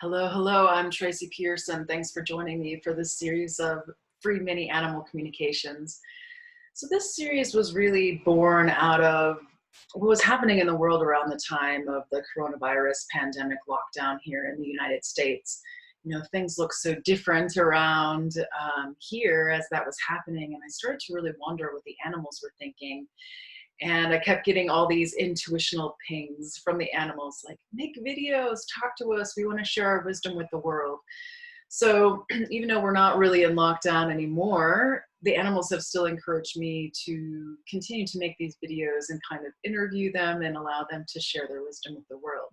Hello, hello, I'm Tracy Pierce, and thanks for joining me for this series of free mini animal communications. So this series was really born out of what was happening in the world around the time of the coronavirus pandemic lockdown here in the United States. You know, things look so different around here as that was happening, and I started to really wonder what the animals were thinking. And I kept getting all these intuitional pings from the animals, like, make videos, talk to us, we want to share our wisdom with the world. So even though we're not really in lockdown anymore, the animals have still encouraged me to continue to make these videos and kind of interview them and allow them to share their wisdom with the world.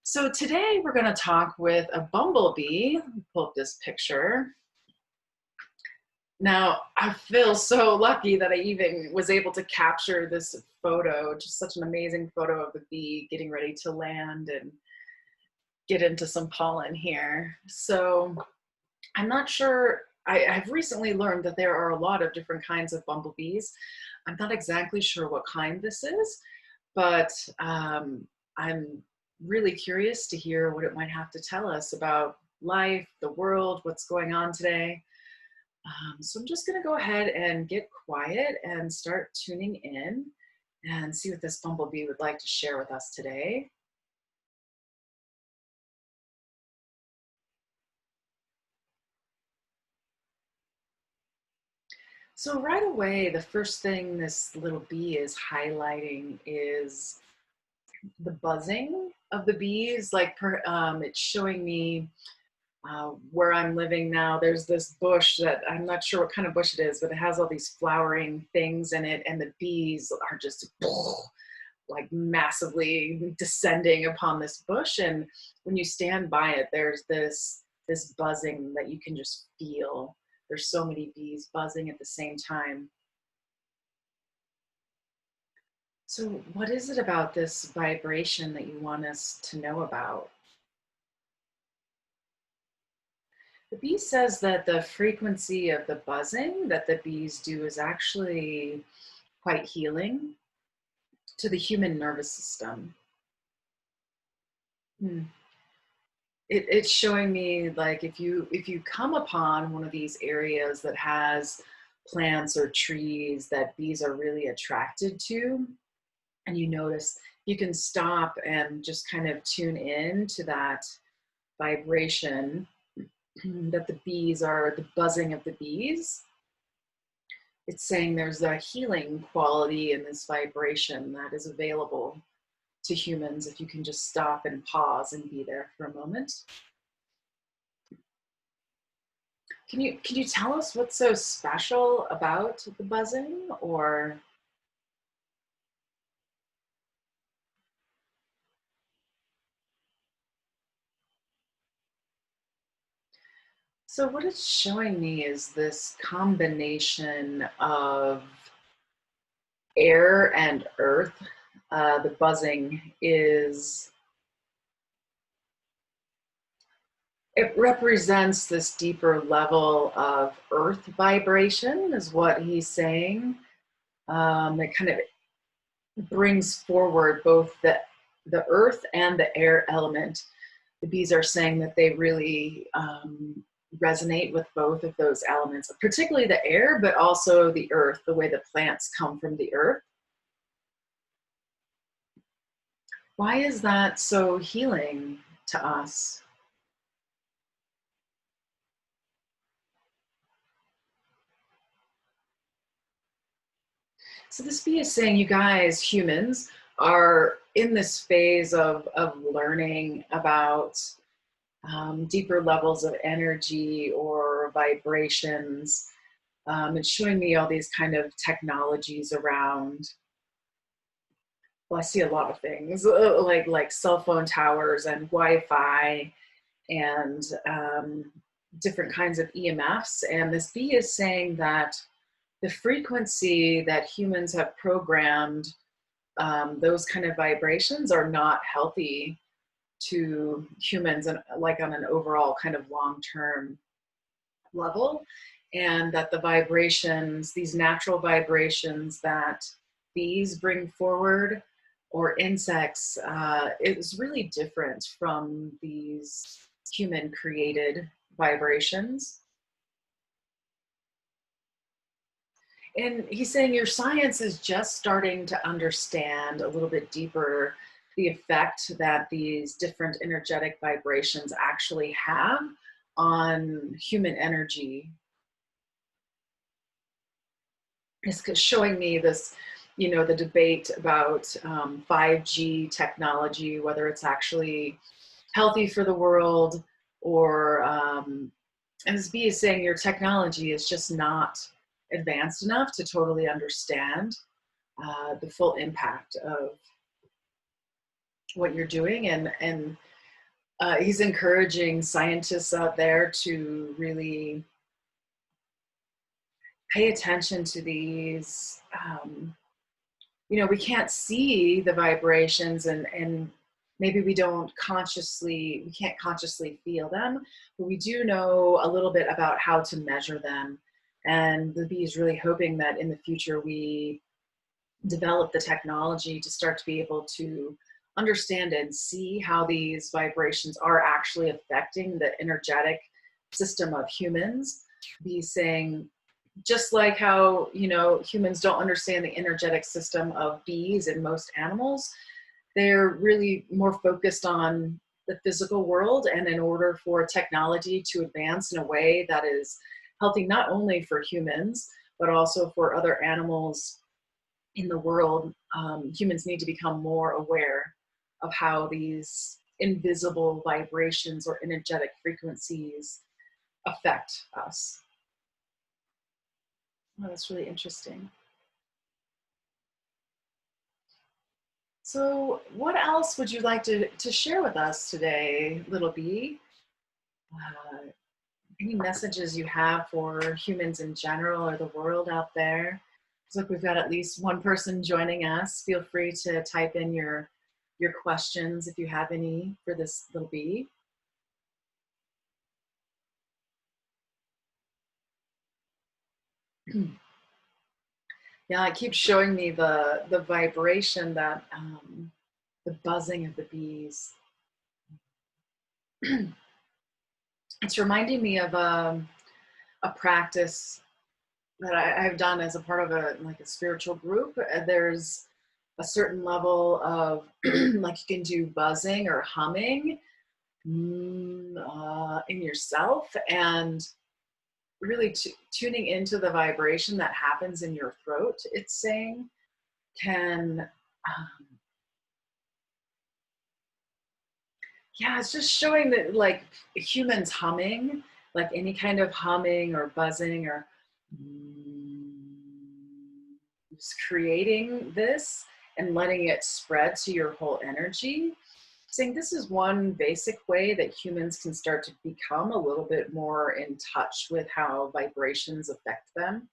So today we're going to talk with a bumblebee. Let me pull up this picture. Now, I feel so lucky that I even was able to capture this photo, just such an amazing photo of the bee getting ready to land and get into some pollen here. So I'm not sure, I've recently learned that there are a lot of different kinds of bumblebees. I'm not exactly sure what kind this is, but I'm really curious to hear what it might have to tell us about life, the world, what's going on today. So I'm just gonna go ahead and get quiet and start tuning in and see what this bumblebee would like to share with us today. So right away, the first thing this little bee is highlighting is the buzzing of the bees. It's showing me where I'm living now. There's this bush that I'm not sure what kind of bush it is, but it has all these flowering things in it, and the bees are just like massively descending upon this bush. And when you stand by it, there's this buzzing that you can just feel. There's so many bees buzzing at the same time. So what is it about this vibration that you want us to know about? The bee says that the frequency of the buzzing that the bees do is actually quite healing to the human nervous system. It's showing me, like, if you come upon one of these areas that has plants or trees that bees are really attracted to, and you notice, you can stop and just kind of tune in to that vibration that the buzzing of the bees. It's saying there's a healing quality in this vibration that is available to humans if you can just stop and pause and be there for a moment. Can you tell us what's so special about the buzzing? Or so what it's showing me is this combination of air and earth. The buzzing is, it represents this deeper level of earth vibration, is what he's saying. It kind of brings forward both the earth and the air element. The bees are saying that they really resonate with both of those elements, particularly the air, but also the earth, the way the plants come from the earth. Why is that so healing to us? So this bee is saying, you guys, humans, are in this phase of learning about deeper levels of energy or vibrations. It's showing me all these kind of technologies around. Well, I see a lot of things like cell phone towers and Wi-Fi and different kinds of EMFs. And this bee is saying that the frequency that humans have programmed, those kind of vibrations are not healthy to humans, and like on an overall kind of long-term level. And that the vibrations, these natural vibrations that bees bring forward, or insects is really different from these human created vibrations. And he's saying your science is just starting to understand a little bit deeper the effect that these different energetic vibrations actually have on human energy. It's showing me this, you know, the debate about 5G technology, whether it's actually healthy for the world, or as B is saying, your technology is just not advanced enough to totally understand the full impact of what you're doing. And he's encouraging scientists out there to really pay attention to these. You know, we can't see the vibrations, and maybe we can't consciously feel them, but we do know a little bit about how to measure them. And the bee is really hoping that in the future we develop the technology to start to be able to understand and see how these vibrations are actually affecting the energetic system of humans. Be saying, just like how, you know, humans don't understand the energetic system of bees and most animals, they're really more focused on the physical world. And in order for technology to advance in a way that is healthy, not only for humans, but also for other animals in the world, humans need to become more aware of how these invisible vibrations or energetic frequencies affect us. Oh, that's really interesting. So what else would you like to share with us today, little bee? Uh, any messages you have for humans in general or the world out there? Looks like we've got at least one person joining us. Feel free to type in your questions if you have any for this little bee. Yeah, it keeps showing me the vibration that the buzzing of the bees. It's reminding me of a practice that I've done as a part of a spiritual group. There's a certain level of like you can do buzzing or humming in yourself, and really tuning into the vibration that happens in your throat. It's saying can yeah, it's just showing that like humans humming, like any kind of humming or buzzing or just creating this and letting it spread to your whole energy. Saying this is one basic way that humans can start to become a little bit more in touch with how vibrations affect them.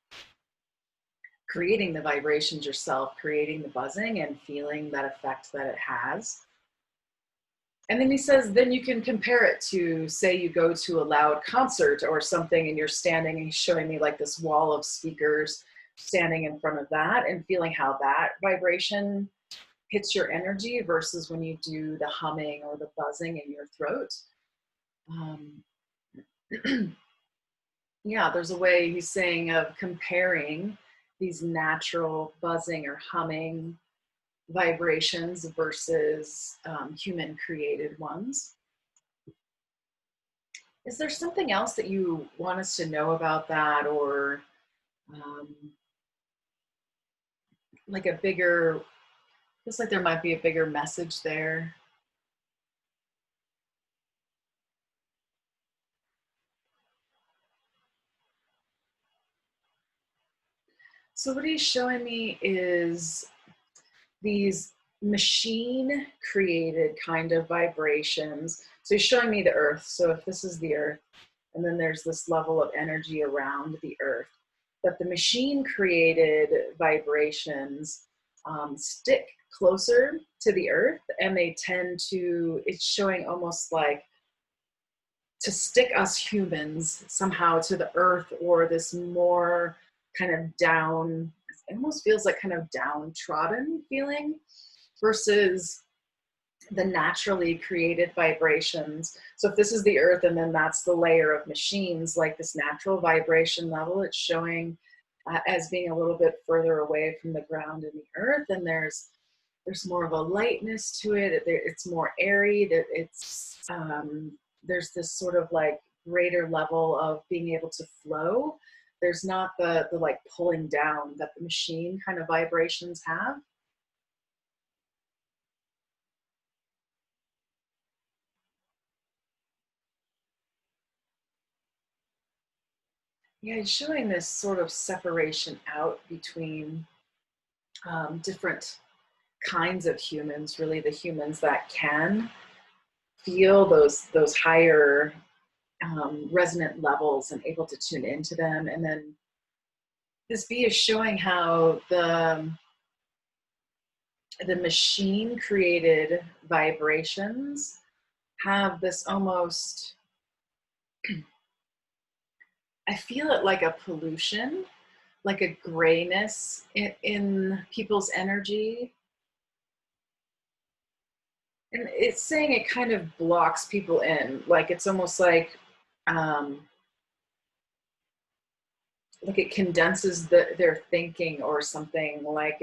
Creating the vibrations yourself, creating the buzzing and feeling that effect that it has. And then he says, then you can compare it to, say you go to a loud concert or something and you're standing, and he's showing me like this wall of speakers standing in front of that and feeling how that vibration hits your energy versus when you do the humming or the buzzing in your throat. Yeah, there's a way he's saying of comparing these natural buzzing or humming vibrations versus human created ones. Is there something else that you want us to know about that, or like a bigger, feels like there might be a bigger message there? So what he's showing me is these machine created kind of vibrations. So he's showing me the earth. So if this is the earth, and then there's this level of energy around the earth, but the machine created vibrations stick closer to the earth, and they tend to, it's showing almost like to stick us humans somehow to the earth, or this more kind of down, it almost feels like kind of downtrodden feeling. versus the naturally created vibrations. So if this is the earth and then that's the layer of machines, like this natural vibration level, it's showing as being a little bit further away from the ground and the earth. And there's more of a lightness to it. It's more airy. There's this sort of like greater level of being able to flow. There's not the like pulling down that the machine kind of vibrations have. Yeah, it's showing this sort of separation out between different kinds of humans, really the humans that can feel those higher resonant levels and able to tune into them. And then this bee is showing how the machine created vibrations have this almost, I feel it like a pollution, like a grayness in people's energy. And it's saying it kind of blocks people in, like it's almost like it condenses their thinking or something, like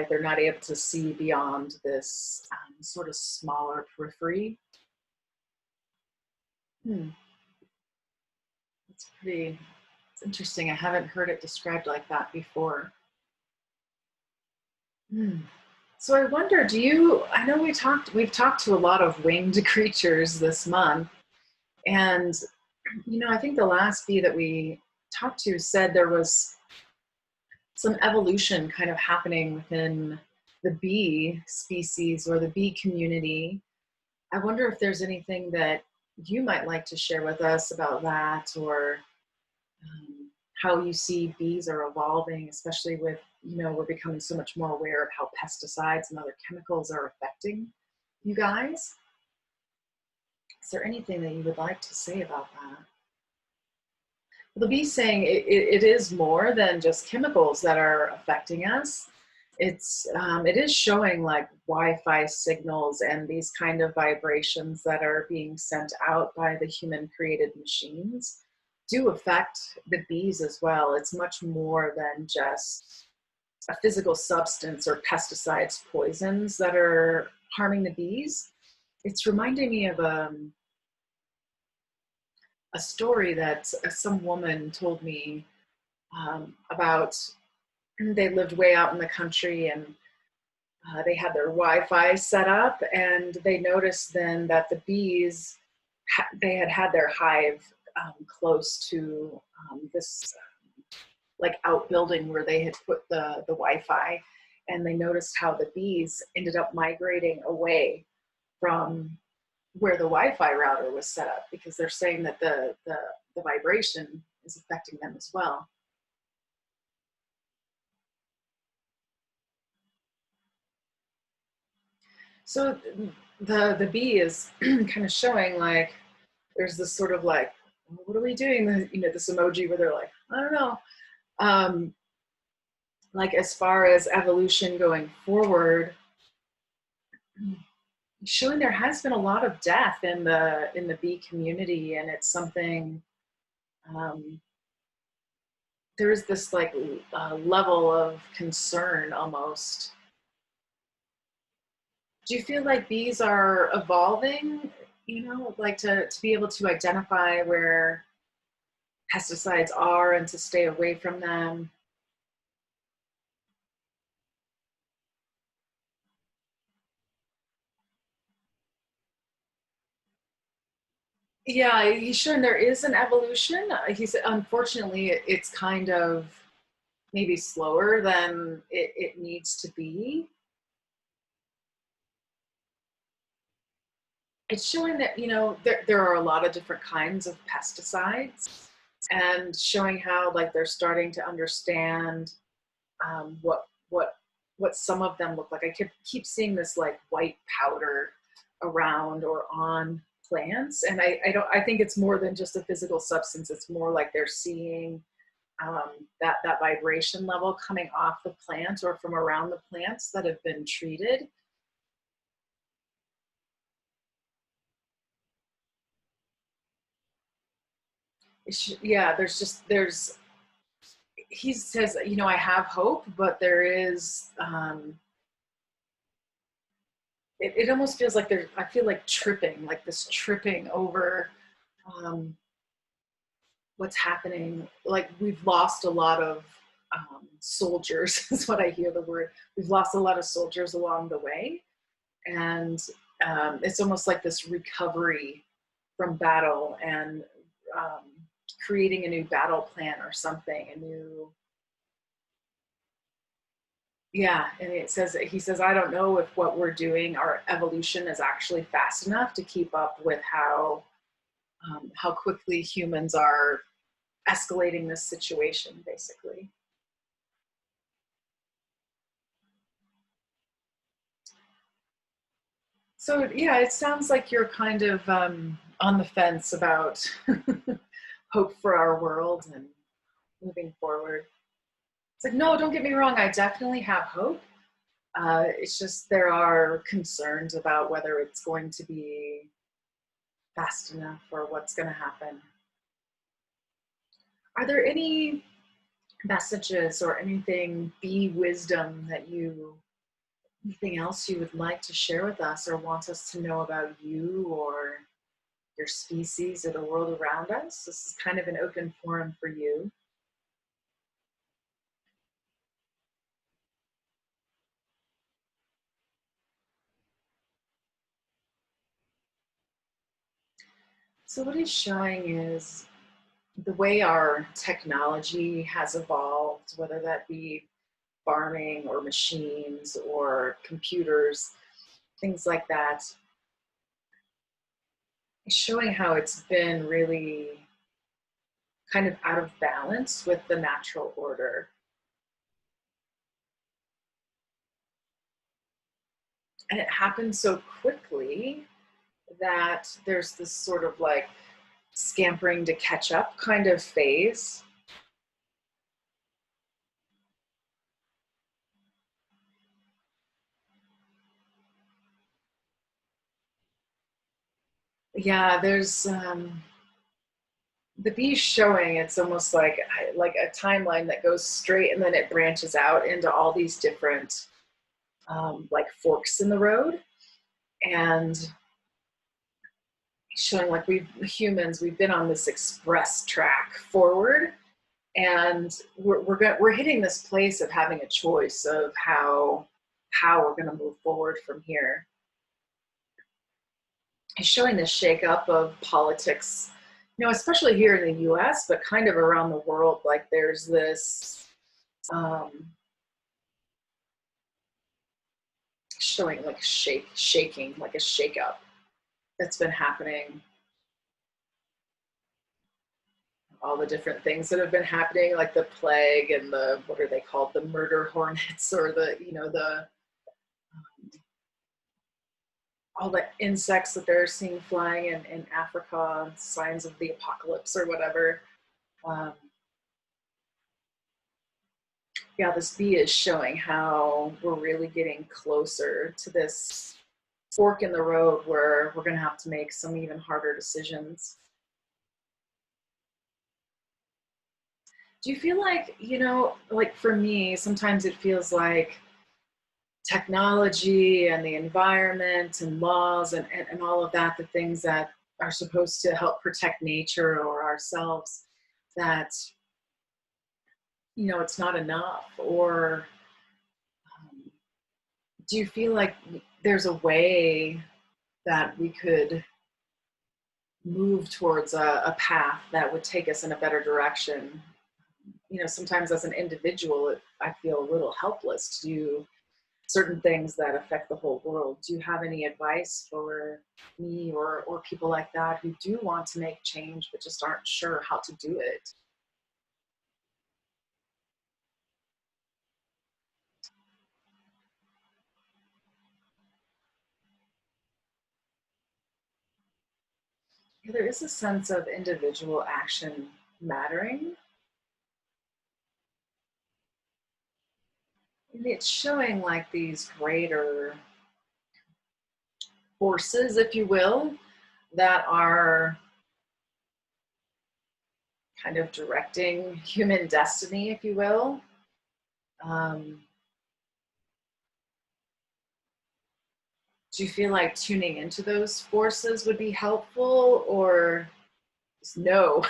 they're not able to see beyond this sort of smaller periphery. It's interesting. I haven't heard it described like that before. So I wonder, I know we've talked to a lot of winged creatures this month, and I think the last bee that we talked to said there was some evolution kind of happening within the bee species or the bee community. I wonder if there's anything that you might like to share with us about that, or how you see bees are evolving, especially with, we're becoming so much more aware of how pesticides and other chemicals are affecting you guys. Is there anything that you would like to say about that? The bee's saying it is more than just chemicals that are affecting us. It is showing like Wi-Fi signals and these kind of vibrations that are being sent out by the human created machines do affect the bees as well. It's much more than just a physical substance or pesticides, poisons that are harming the bees. It's reminding me of a story that some woman told me about. They lived way out in the country, and they had their Wi-Fi set up, and they noticed then that the bees, they had their hive close to this like outbuilding where they had put the Wi-Fi, and they noticed how the bees ended up migrating away from where the Wi-Fi router was set up, because they're saying that the vibration is affecting them as well. So the bee is kind of showing like there's this sort of like, what are we doing? This emoji where they're like, I don't know. Like as far as evolution going forward, showing there has been a lot of death in the bee community, and it's something. There's this like level of concern almost. Do you feel like bees are evolving? Like to be able to identify where pesticides are and to stay away from them? Yeah, he's showing there is an evolution. He said, unfortunately, it's kind of maybe slower than it needs to be. It's showing that, there are a lot of different kinds of pesticides, and showing how like they're starting to understand what some of them look like. I keep seeing this like white powder around or on plants, and I think it's more than just a physical substance. It's more like they're seeing that vibration level coming off the plant or from around the plants that have been treated. yeah, he says, you know, I have hope, but there is, it almost feels like I feel like tripping, like this tripping over um, what's happening. Like we've lost a lot of soldiers, is what I hear the word. We've lost a lot of soldiers along the way. And it's almost like this recovery from battle and um, creating a new battle plan or something, a new, yeah. And he says, I don't know if what we're doing, our evolution is actually fast enough to keep up with how quickly humans are escalating this situation, basically. So yeah, it sounds like you're kind of on the fence about hope for our world and moving forward. It's like, no, don't get me wrong. I definitely have hope. It's just there are concerns about whether it's going to be fast enough or what's going to happen. Are there any messages or anything, be wisdom that anything else you would like to share with us or want us to know about you or your species or the world around us? This is kind of an open forum for you. So what he's showing is the way our technology has evolved, whether that be farming or machines or computers, things like that, is showing how it's been really kind of out of balance with the natural order. And it happened so quickly that there's this sort of like scampering to catch up kind of phase. Yeah, there's the bee's showing it's almost like a timeline that goes straight and then it branches out into all these different like forks in the road, and showing like we've been on this express track forward, and we're hitting this place of having a choice of how we're going to move forward from here. It's showing this shakeup of politics, you know, especially here in the US, but kind of around the world. Like there's this um, showing like shaking, like a shakeup that's been happening. All the different things that have been happening, like the plague and the, what are they called? The murder hornets, or the, you know, the, all the insects that they're seeing flying in Africa, signs of the apocalypse or whatever. Um, yeah, this bee is showing how we're really getting closer to this fork in the road where we're going to have to make some even harder decisions. Do you feel like, you know, like for me, sometimes it feels like technology and the environment and laws and all of that, the things that are supposed to help protect nature or ourselves, that, you know, it's not enough? Or do you feel like there's a way that we could move towards a path that would take us in a better direction? You know, sometimes as an individual, I feel a little helpless to do certain things that affect the whole world. Do you have any advice for me or people like that who do want to make change but just aren't sure how to do it? Yeah, there is a sense of individual action mattering. And it's showing like these greater forces, if you will, that are kind of directing human destiny, if you will. Do you feel like tuning into those forces would be helpful, or no?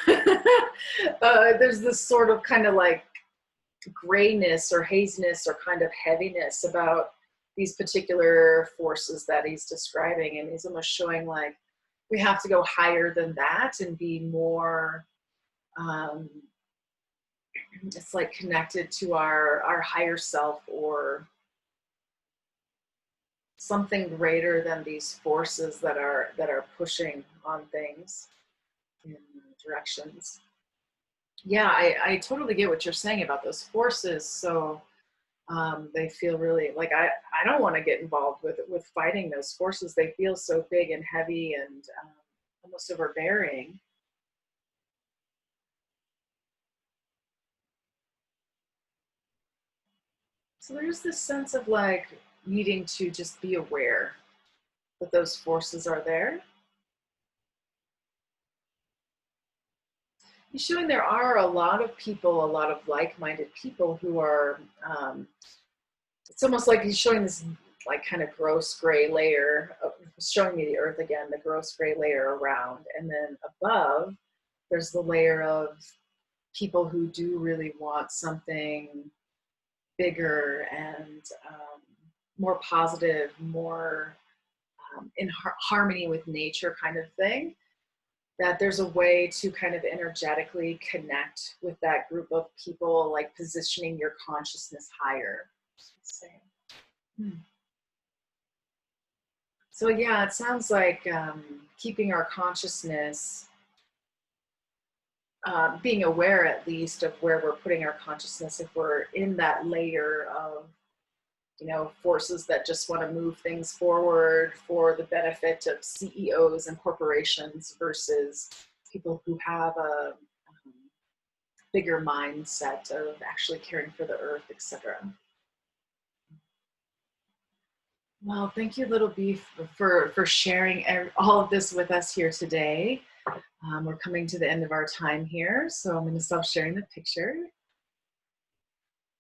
There's this sort of kind of like grayness or haziness or kind of heaviness about these particular forces that he's describing, and he's almost showing like we have to go higher than that and be more it's like connected to our higher self, or something greater than these forces that are pushing on things in directions. Yeah, I totally get what you're saying about those forces. So they feel really like I don't want to get involved with fighting those forces. They feel so big and heavy and almost overbearing. So there's this sense of like needing to just be aware that those forces are there. He's showing there are a lot of people, a lot of like-minded people who are, it's almost like he's showing this like kind of gross gray layer, showing me the earth again, the gross gray layer around. And then above, there's the layer of people who do really want something bigger and more positive, more in harmony with nature kind of thing. That there's a way to kind of energetically connect with that group of people, like positioning your consciousness higher. So yeah, it sounds like keeping our consciousness, being aware at least of where we're putting our consciousness, if we're in that layer of, you know, forces that just want to move things forward for the benefit of CEOs and corporations versus people who have a bigger mindset of actually caring for the earth, etc. Well, thank you, Little Beef, for sharing all of this with us here today. We're coming to the end of our time here, so I'm going to stop sharing the picture.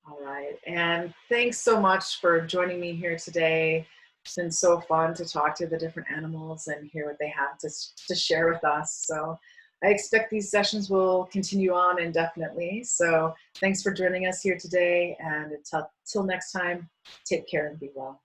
All right, and thanks so much for joining me here today. It's been so fun to talk to the different animals and hear what they have to share with us. So I expect these sessions will continue on indefinitely. So thanks for joining us here today, and until next time, take care and be well.